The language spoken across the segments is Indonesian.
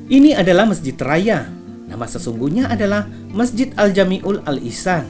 Ini adalah Masjid Raya. Nama sesungguhnya adalah Masjid Al-Jami'ul Al-Ihsan,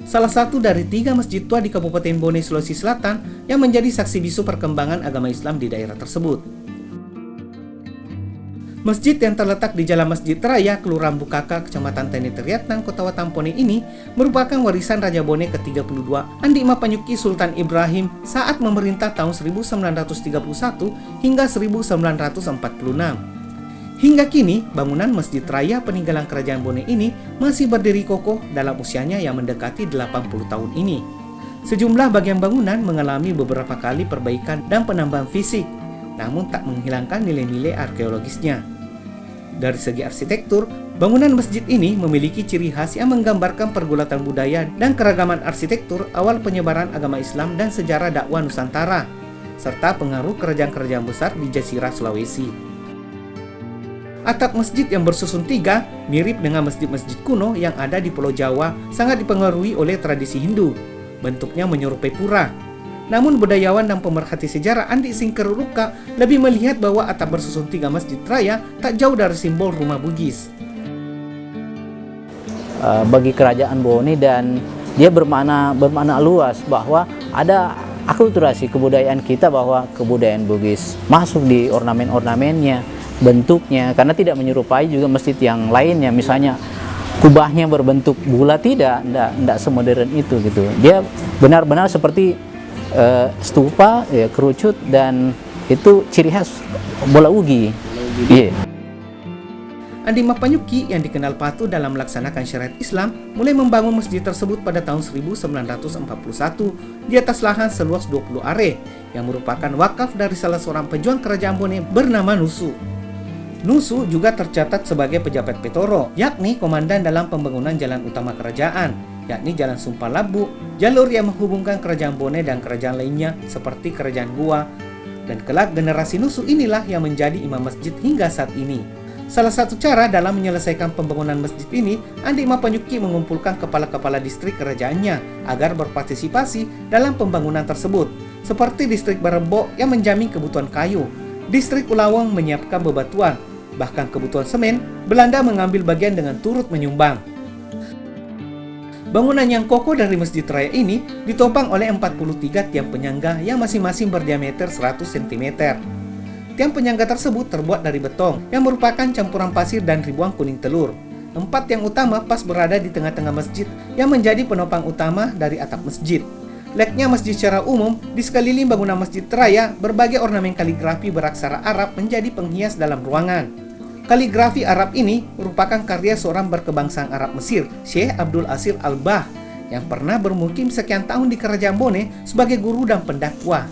salah satu dari 3 masjid tua di Kabupaten Bone, Sulawesi Selatan yang menjadi saksi bisu perkembangan agama Islam di daerah tersebut. Masjid yang terletak di Jalan Masjid Raya, Kelurahan Bukaka, Kecamatan Tenitariatan, Kota Watampone ini merupakan warisan Raja Bone ke-32 Andi Mapanyuki Sultan Ibrahim saat memerintah tahun 1931 hingga 1946. Hingga kini, bangunan Masjid Raya peninggalan Kerajaan Bone ini masih berdiri kokoh dalam usianya yang mendekati 80 tahun ini. Sejumlah bagian bangunan mengalami beberapa kali perbaikan dan penambahan fisik, namun tak menghilangkan nilai-nilai arkeologisnya. Dari segi arsitektur, bangunan masjid ini memiliki ciri khas yang menggambarkan pergulatan budaya dan keragaman arsitektur awal penyebaran agama Islam dan sejarah dakwah Nusantara, serta pengaruh kerajaan-kerajaan besar di Jazirah Sulawesi. Atap masjid yang bersusun 3, mirip dengan masjid-masjid kuno yang ada di Pulau Jawa, sangat dipengaruhi oleh tradisi Hindu. Bentuknya menyerupai pura. Namun budayawan dan pemerhati sejarah Andi Singkeruruka lebih melihat bahwa atap bersusun 3 masjid raya tak jauh dari simbol rumah Bugis. Bagi kerajaan Bone, dan dia bermakna luas bahwa ada akulturasi kebudayaan kita, bahwa kebudayaan Bugis masuk di ornamen-ornamennya, bentuknya, karena tidak menyerupai juga masjid yang lainnya. Misalnya kubahnya berbentuk bulat, tidak semodern itu gitu. Dia benar-benar seperti stupa, ya, kerucut, dan itu ciri khas bola ugi. Iya. Andi Mapanyuki yang dikenal patuh dalam melaksanakan syariat Islam mulai membangun masjid tersebut pada tahun 1941 di atas lahan seluas 20 are yang merupakan wakaf dari salah seorang pejuang kerajaan Bone bernama Nusu. Nusu juga tercatat sebagai pejabat Petoro, yakni komandan dalam pembangunan jalan utama kerajaan, yakni Jalan Sumpah Labu, jalur yang menghubungkan kerajaan Bone dan kerajaan lainnya seperti kerajaan Goa. Dan kelak generasi Nusu inilah yang menjadi imam masjid hingga saat ini. Salah satu cara dalam menyelesaikan pembangunan masjid ini, Andi Mapanyuki mengumpulkan kepala-kepala distrik kerajaannya agar berpartisipasi dalam pembangunan tersebut, seperti distrik Barembok yang menjamin kebutuhan kayu, distrik Ulawang menyiapkan bebatuan, bahkan kebutuhan semen, Belanda mengambil bagian dengan turut menyumbang. Bangunan yang kokoh dari Masjid Raya ini ditopang oleh 43 tiang penyangga yang masing-masing berdiameter 100 cm. Tiang penyangga tersebut terbuat dari beton yang merupakan campuran pasir dan ribuan kuning telur. 4 tiang utama pas berada di tengah-tengah masjid yang menjadi penopang utama dari atap masjid. Layaknya masjid secara umum, di sekeliling bangunan Masjid Raya, berbagai ornamen kaligrafi beraksara Arab menjadi penghias dalam ruangan. Kaligrafi Arab ini merupakan karya seorang berkebangsaan Arab Mesir, Syekh Abdul Asir Al-Bah, yang pernah bermukim sekian tahun di Kerajaan Bone sebagai guru dan pendakwah.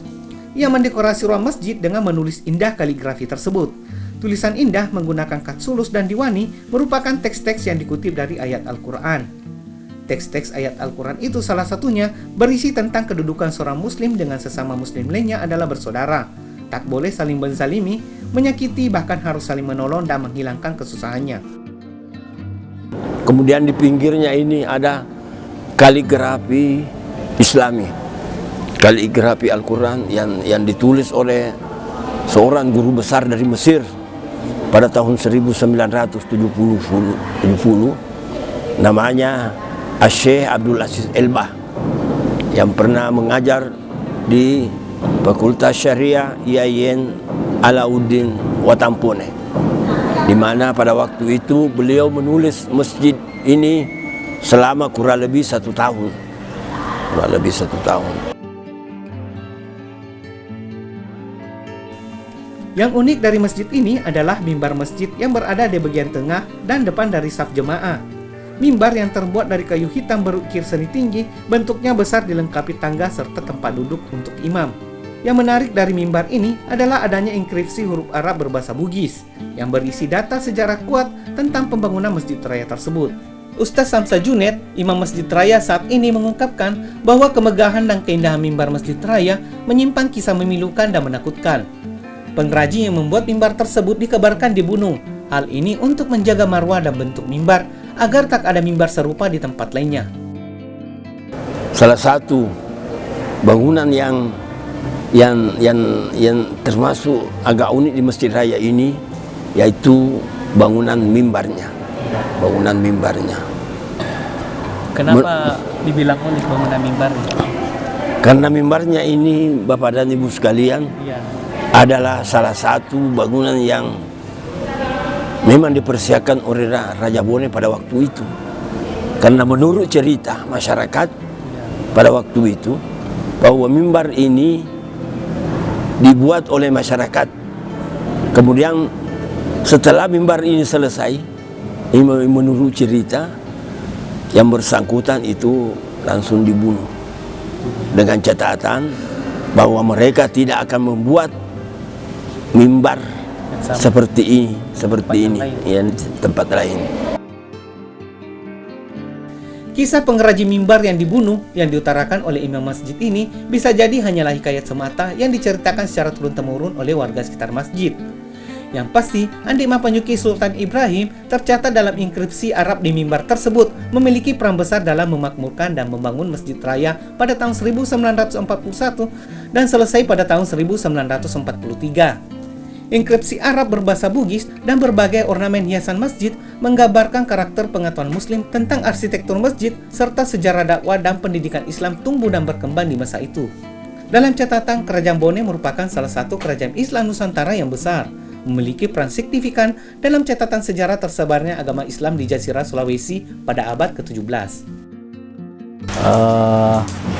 Ia mendekorasi ruang masjid dengan menulis indah kaligrafi tersebut. Tulisan indah menggunakan kat sulus dan diwani merupakan teks-teks yang dikutip dari ayat Al-Quran. Teks-teks ayat Al-Quran itu salah satunya berisi tentang kedudukan seorang muslim dengan sesama muslim lainnya adalah bersaudara. Tak boleh saling menzalimi, menyakiti, bahkan harus saling menolong dan menghilangkan kesusahannya. Kemudian di pinggirnya ini ada kaligrafi Islami, kaligrafi Al-Quran yang ditulis oleh seorang guru besar dari Mesir pada tahun 1970, namanya Syekh Abdul Aziz Al-Bah, yang pernah mengajar di Fakultas Syariah IAIN Alauddin Watampone, di mana pada waktu itu beliau menulis masjid ini selama kurang lebih 1 tahun. Yang unik dari masjid ini adalah mimbar masjid yang berada di bagian tengah dan depan dari saf jemaah. Mimbar yang terbuat dari kayu hitam berukir seni tinggi, bentuknya besar dilengkapi tangga serta tempat duduk untuk imam. Yang menarik dari mimbar ini adalah adanya inskripsi huruf Arab berbahasa Bugis yang berisi data sejarah kuat tentang pembangunan Masjid Raya tersebut. Ustaz Samsa Junet, Imam Masjid Raya saat ini mengungkapkan bahwa kemegahan dan keindahan mimbar Masjid Raya menyimpan kisah memilukan dan menakutkan. Pengrajin yang membuat mimbar tersebut dikabarkan dibunuh. Hal ini untuk menjaga marwah dan bentuk mimbar agar tak ada mimbar serupa di tempat lainnya. Salah satu bangunan yang termasuk agak unik di Masjid Raya ini yaitu bangunan mimbarnya. Bangunan mimbarnya. Kenapa dibilang unik bangunan mimbar? Karena mimbarnya ini, Bapak dan Ibu sekalian, Iya. adalah salah satu bangunan yang memang dipersiapkan oleh Raja Bone pada waktu itu. Karena menurut cerita masyarakat pada waktu itu, bahwa mimbar ini dibuat oleh masyarakat. Kemudian setelah mimbar ini selesai, menurut cerita, yang bersangkutan itu langsung dibunuh dengan catatan bahwa mereka tidak akan membuat mimbar seperti ini yang tempat lain. Kisah pengrajin mimbar yang dibunuh yang diutarakan oleh imam masjid ini bisa jadi hanyalah hikayat semata yang diceritakan secara turun-temurun oleh warga sekitar masjid. Yang pasti, Andi Mapanyuki Sultan Ibrahim tercatat dalam inskripsi Arab di mimbar tersebut memiliki peran besar dalam memakmurkan dan membangun Masjid Raya pada tahun 1941 dan selesai pada tahun 1943. Inskripsi Arab berbahasa Bugis dan berbagai ornamen hiasan masjid menggambarkan karakter pengetahuan Muslim tentang arsitektur masjid serta sejarah dakwah dan pendidikan Islam tumbuh dan berkembang di masa itu. Dalam catatan, Kerajaan Bone merupakan salah satu kerajaan Islam Nusantara yang besar, memiliki peran signifikan dalam catatan sejarah tersebarnya agama Islam di Jazirah Sulawesi pada abad ke-17.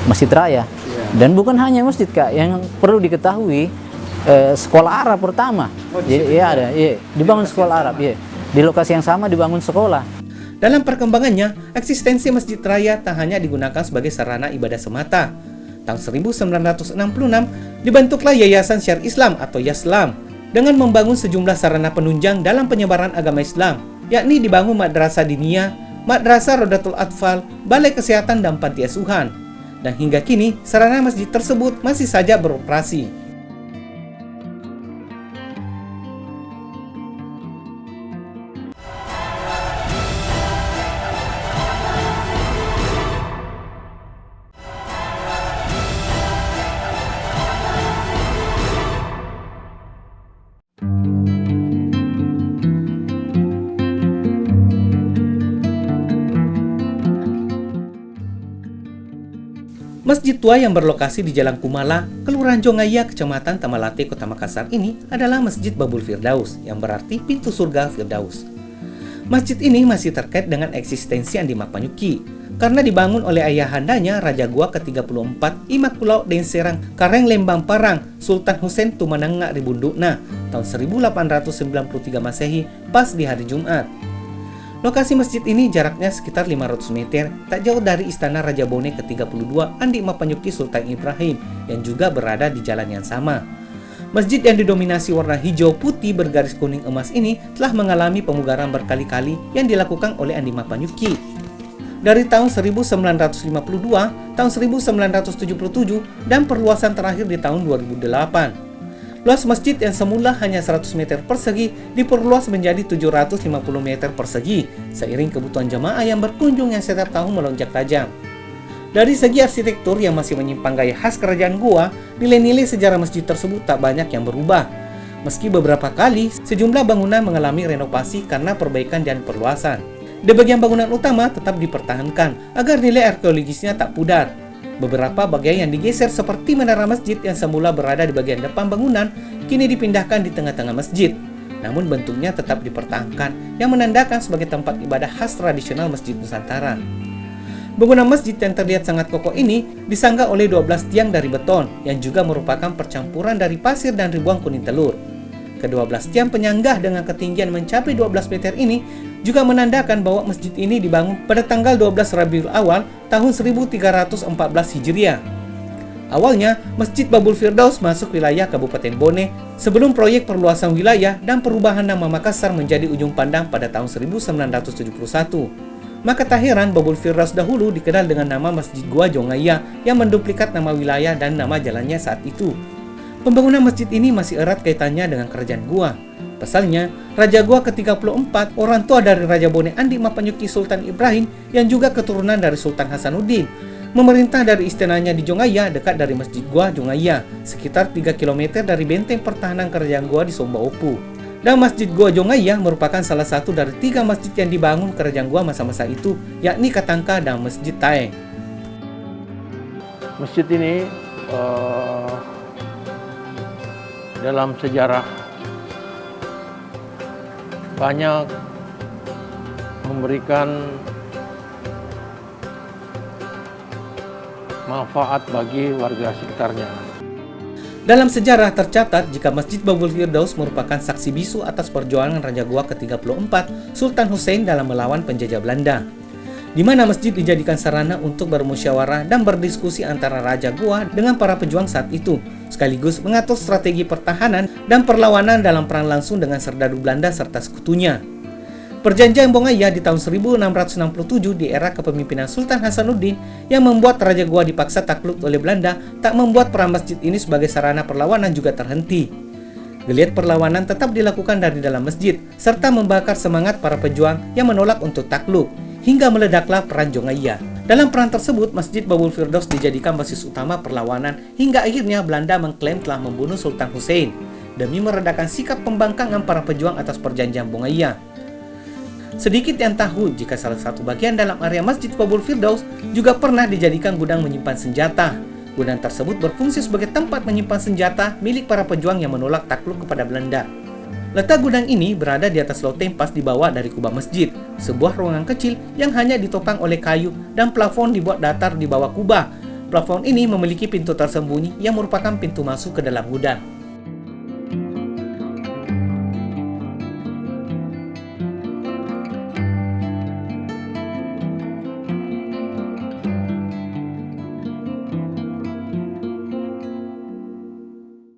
Masjid Raya. Dan bukan hanya masjid, Kak, yang perlu diketahui, sekolah Arab pertama. Dibangun sekolah Arab, di lokasi yang sama dibangun sekolah. Dalam perkembangannya, eksistensi Masjid Raya tak hanya digunakan sebagai sarana ibadah semata. Tahun 1966 dibentuklah Yayasan Syiar Islam atau Yaslam dengan membangun sejumlah sarana penunjang dalam penyebaran agama Islam, yakni dibangun Madrasah Diniyah, Madrasah Rodatul Atfal, Balai Kesehatan dan Panti Asuhan. Dan hingga kini, sarana masjid tersebut masih saja beroperasi. Masjid tua yang berlokasi di Jalan Kumala, Kelurahan Jongaya, Kecamatan Tamalate, Kota Makassar ini adalah Masjid Babul Firdaus, yang berarti pintu surga Firdaus. Masjid ini masih terkait dengan eksistensi Andi Mapanyuki, karena dibangun oleh ayahandanya Raja Gua ke-34 Imakulau Den Serang Kareng Lembang Parang Sultan Hussein Tumanangga Ribundukna tahun 1893 Masehi pas di hari Jumat. Lokasi masjid ini jaraknya sekitar 500 meter, tak jauh dari Istana Raja Bone ke-32 Andi Mapanyuki Sultan Ibrahim yang juga berada di jalan yang sama. Masjid yang didominasi warna hijau putih bergaris kuning emas ini telah mengalami pemugaran berkali-kali yang dilakukan oleh Andi Mapanyuki. Dari tahun 1952, tahun 1977, dan perluasan terakhir di tahun 2008. Luas masjid yang semula hanya 100 meter persegi diperluas menjadi 750 meter persegi, seiring kebutuhan jemaah yang berkunjung yang setiap tahun melonjak tajam. Dari segi arsitektur yang masih menyimpan gaya khas kerajaan Goa, nilai-nilai sejarah masjid tersebut tak banyak yang berubah. Meski beberapa kali, sejumlah bangunan mengalami renovasi karena perbaikan dan perluasan. Di bagian bangunan utama tetap dipertahankan agar nilai arkeologisnya tak pudar. Beberapa bagian yang digeser seperti menara masjid yang semula berada di bagian depan bangunan kini dipindahkan di tengah-tengah masjid. Namun bentuknya tetap dipertahankan yang menandakan sebagai tempat ibadah khas tradisional Masjid Nusantara. Bangunan masjid yang terlihat sangat kokoh ini disanggah oleh 12 tiang dari beton yang juga merupakan percampuran dari pasir dan ribuan kuning telur. Ke-12 tiang penyanggah dengan ketinggian mencapai 12 meter ini juga menandakan bahwa masjid ini dibangun pada tanggal 12 Rabiul Awal tahun 1314 Hijriah. Awalnya, Masjid Babul Firdaus masuk wilayah Kabupaten Bone sebelum proyek perluasan wilayah dan perubahan nama Makassar menjadi ujung pandang pada tahun 1971. Maka tak heran Babul Firdaus dahulu dikenal dengan nama Masjid Gua Jongaya yang menduplikat nama wilayah dan nama jalannya saat itu. Pembangunan masjid ini masih erat kaitannya dengan kerajaan Gua. Pasalnya, Raja Gua ke-34, orang tua dari Raja Bone Andi Mapanyuki Sultan Ibrahim yang juga keturunan dari Sultan Hasanuddin, memerintah dari istananya di Jongaya dekat dari Masjid Gua Jongaya, sekitar 3 km dari benteng pertahanan kerajaan Gua di Somba Opu. Dan Masjid Gua Jongaya merupakan salah satu dari 3 masjid yang dibangun kerajaan Gua masa-masa itu, yakni Katangka dan Masjid Taeng. Masjid ini dalam sejarah banyak memberikan manfaat bagi warga sekitarnya. Dalam sejarah tercatat jika Masjid Babul Firdaus merupakan saksi bisu atas perjuangan Raja Goa ke-34 Sultan Hussein dalam melawan penjajah Belanda, di mana masjid dijadikan sarana untuk bermusyawarah dan berdiskusi antara Raja Goa dengan para pejuang saat itu, sekaligus mengatur strategi pertahanan dan perlawanan dalam perang langsung dengan serdadu Belanda serta sekutunya. Perjanjian Bongaya di tahun 1667 di era kepemimpinan Sultan Hasanuddin yang membuat Raja Goa dipaksa takluk oleh Belanda tak membuat perang masjid ini sebagai sarana perlawanan juga terhenti. Geliat perlawanan tetap dilakukan dari dalam masjid serta membakar semangat para pejuang yang menolak untuk takluk hingga meledaklah perang Jongaya. Dalam perang tersebut, Masjid Babul Firdaus dijadikan basis utama perlawanan hingga akhirnya Belanda mengklaim telah membunuh Sultan Hussein demi meredakan sikap pembangkangan para pejuang atas perjanjian Bongaya. Sedikit yang tahu jika salah satu bagian dalam area Masjid Babul Firdaus juga pernah dijadikan gudang menyimpan senjata. Gudang tersebut berfungsi sebagai tempat menyimpan senjata milik para pejuang yang menolak takluk kepada Belanda. Letak gudang ini berada di atas loteng pas di bawah dari kubah masjid, sebuah ruangan kecil yang hanya ditopang oleh kayu dan plafon dibuat datar di bawah kubah. Plafon ini memiliki pintu tersembunyi yang merupakan pintu masuk ke dalam gudang.